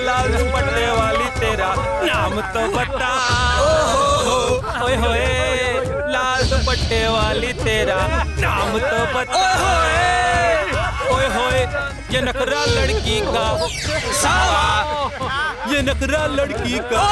लाल दुपट्टे वाली तेरा नाम तो बता। ओए होए लाल दुपट्टे वाली तेरा नाम तो बता। ओए होए ये नखरा लड़की का सावा, ये नखरा लड़की का।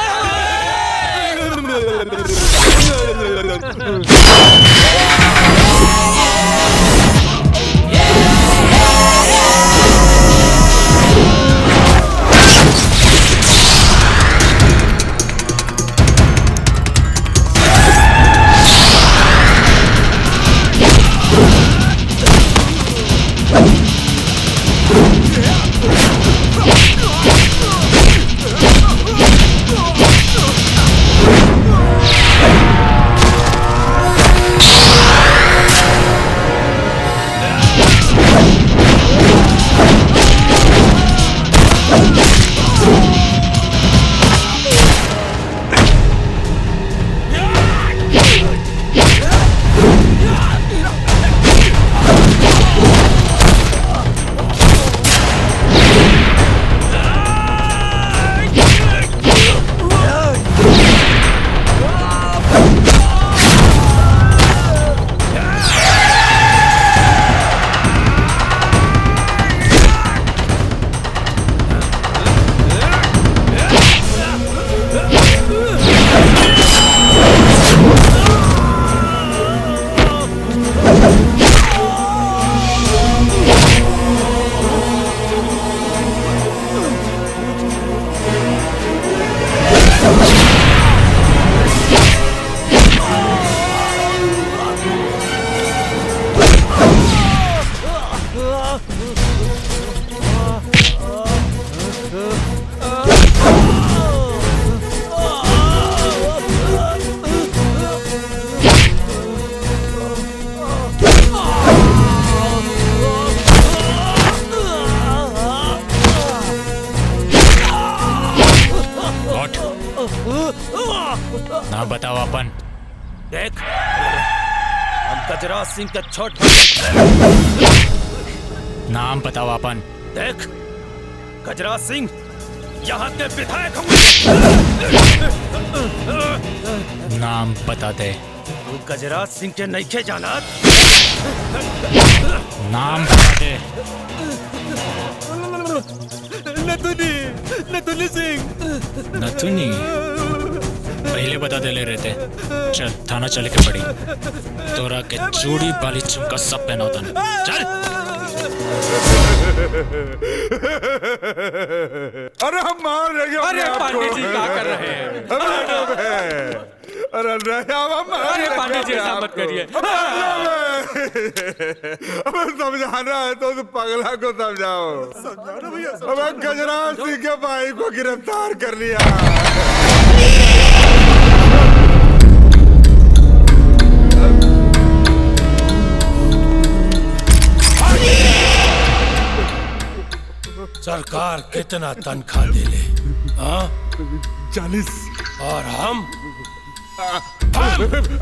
ना बताओ अपन। देख हम गजराज सिंह के छोट। नाम बताओ अपन। देख गजराज सिंह यहाँ के विधायक हूँ। नाम बता दे। तू गजराज सिंह के नईखे जाना। नाम बता दे। नथुनी सिंह। नथुनी पहले बता दे ले रहे थे। चल थाना चले के पड़ी। तोरा के चूड़ी बाली चुमका सब पहना होता ना। चल। अरे हम मार रहे हैं। अरे पांडे जी क्या कर रहे हैं? अरे अरे पांडे जी ऐसा मत करिए। अब समझाना है तो पगला को समझाओ। अब गजराज सिंह के भाई को गिरफ्तार कर लिया। सरकार कितना तनख्वाह दे ले? हाँ 40 और हम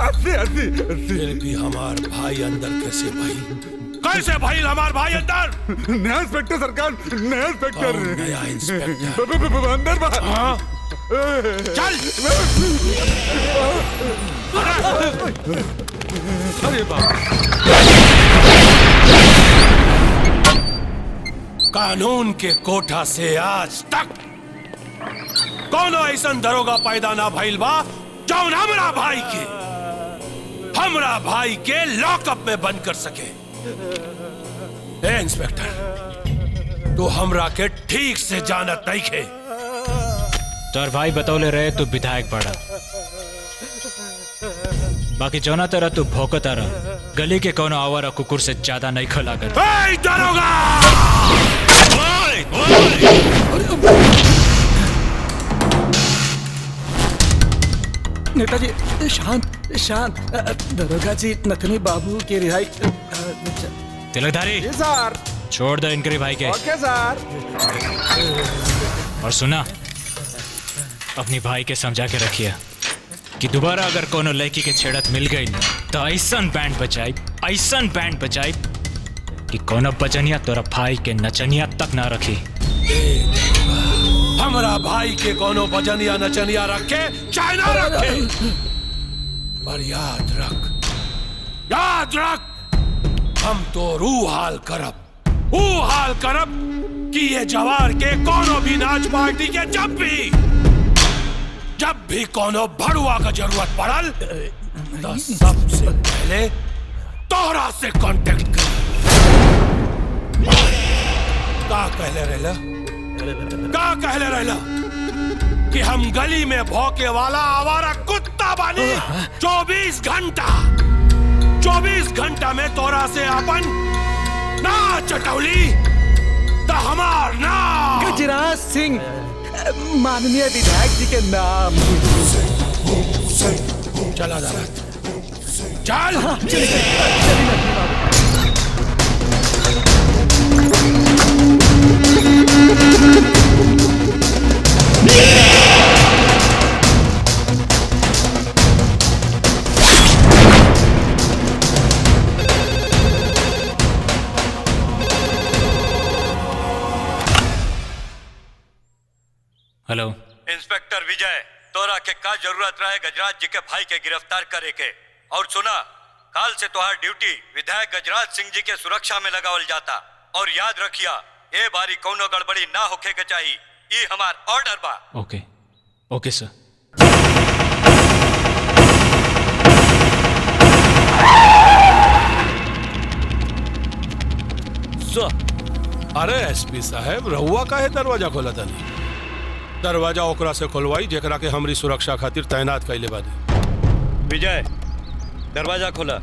80। फिर भी हमार भाई अंदर कैसे भाई? कैसे भाई हमार भाई अंदर? नया इंस्पेक्टर सरकार, नया इंस्पेक्टर। नया इंस्पेक्टर अंदर हाँ? चल। अरे कानून के कोठा से आज तक कौन ऐसा दरोगा पैदा ना भइल बा जौन हमरा भाई के लॉकअप में बंद कर सके। ए इंस्पेक्टर तू हमरा के ठीक से जानत नहीं खे। तोर भाई बतौले रहे तू विधायक बड़ा, बाकी जौना तरह तू भौंकता रह गली के कोनो आवारा कुकुर से ज्यादा नहीं खलागत। दरोगा नेताजी शांत शांत। दरोगा जी नथुनी बाबू की रिहाई। तिलकधारी सर छोड़ दो इनके भाई के। ओके सर। और सुना अपनी भाई के समझा के रखिए कि दोबारा अगर कोनो लड़की के छेड़त मिल गई तो ऐसन बैंड बजाई कि कोनो बचनिया तोरा भाई के नचनिया तक ना रखी। हम हमरा भाई के कोनो भजनिया नचनिया रखे चाहे ना रखे, पर याद रख हम तो रू हाल करब कि ये जवार के कोनो भी नाच पार्टी के जब भी कोनो भड़ुआ का जरूरत पड़ल तो सबसे पहले तोहरा से कांटेक्ट कर। का कहले रहला कि हम गली में भौंके वाला आवारा कुत्ता बानी। 24 घंटा में तोरा से अपन ना चटौली तो हमार नाम गजराज सिंह माननीय विधायक जी के नाम। चला जा चल। हेलो इंस्पेक्टर विजय, तोरा के का जरूरत रहे गजराज जी के भाई के गिरफ्तार करे के? और सुना, काल से तोहार ड्यूटी विधायक गजराज सिंह जी के सुरक्षा में लगावल जाता। और याद रखिया, ए बारी कौनो गड़बड़ी ना होखे के चाहिए। ये हमार ऑर्डर बा। ओके सर। अरे एसपी साहब, रहुआ काहे दरवाजा खोला तनी? दरवाजा ओकरा से खोलवाई जेकरा के हमरी सुरक्षा खातिर तैनात कैले बानी। विजय, दरवाजा खोला।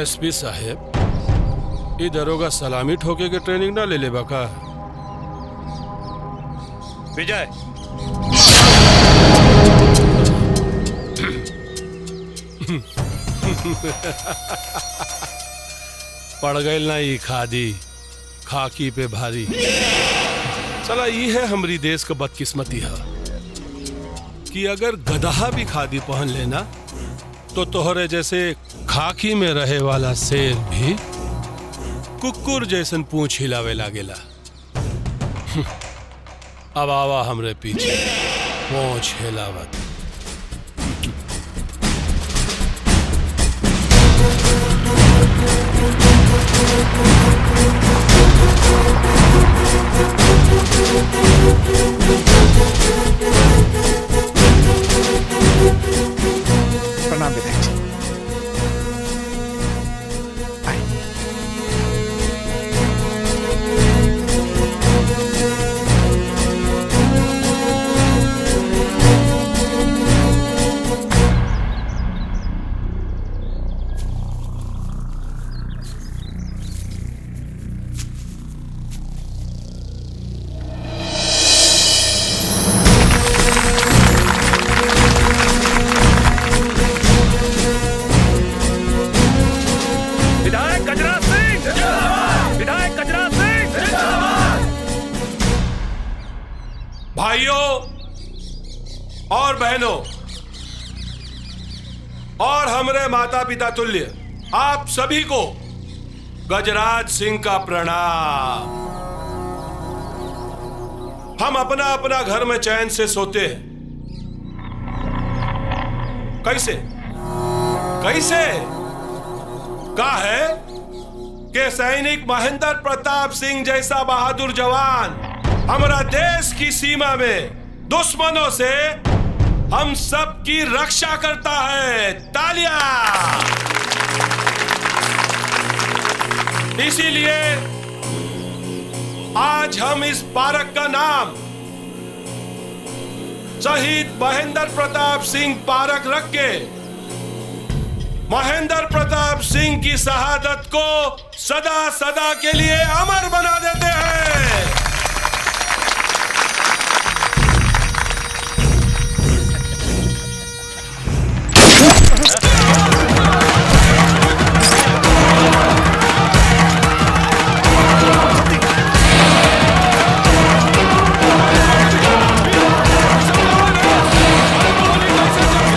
एसपी साहब, ये दरोगा सलामी ठोके के ट्रेनिंग ना ले ले बका? विजय, पड़ गए ना ये खाकी पे भारी। चला, ये है हमारी देश का बदकिस्मती है कि अगर गधा भी खादी पहन लेना तो तोहरे जैसे खाकी में रहे वाला शेर भी कुकुर जैसन पूंछ हिलावे लागेला। अब आवा हमरे पीछे पूंछ हिलावत। प्रणाम विधायक जी। भाइयों और बहनों और हमरे माता पिता तुल्य आप सभी को गजराज सिंह का प्रणाम। हम अपना अपना घर में चैन से सोते हैं। कैसे कैसे का है कि सैनिक महेंद्र प्रताप सिंह जैसा बहादुर जवान हमारा देश की सीमा में दुश्मनों से हम सब की रक्षा करता है। तालियां। इसीलिए आज हम इस पार्क का नाम शहीद महेंद्र प्रताप सिंह पार्क रख के महेंद्र प्रताप सिंह की शहादत को सदा सदा के लिए अमर बना देते हैं।